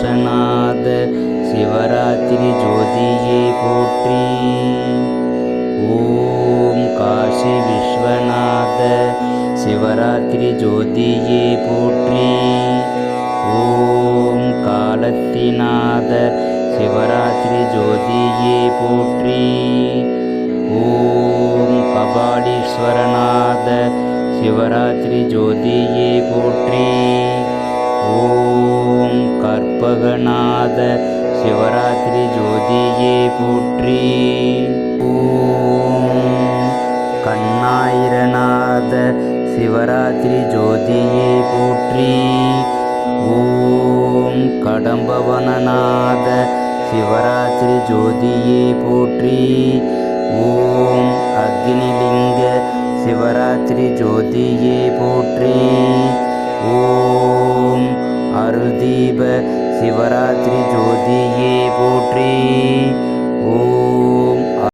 விஸ்வநாத சிவராத்திரி ஜோதியே போற்றி. ஓம் காசி விஸ்வநாத சிவராத்திரி ஜோதியே போற்றி. ஓம் காலத்திநாத சிவராத்திரி ஜோதியே போற்றி. ஓம் கபாலீஸ்வரநாத சிவராத்திரி ஜோதியே போற்றி. ஓம் கற்பகநாத சிவராத்திரி ஜோதியே போற்றி. ஓம் கண்ணாயிரநாத சிவராத்திரி ஜோதியே போற்றி. ஓம் கடம்பவனநாத சிவராத்திரி ஜோதியே போற்றி. ஓம் அக்னிலிங்க சிவராத்திரி ஜோதியே போற்றி. ஓம் அருள்தீப சிவராத்திரி ஜோதியே போற்றி.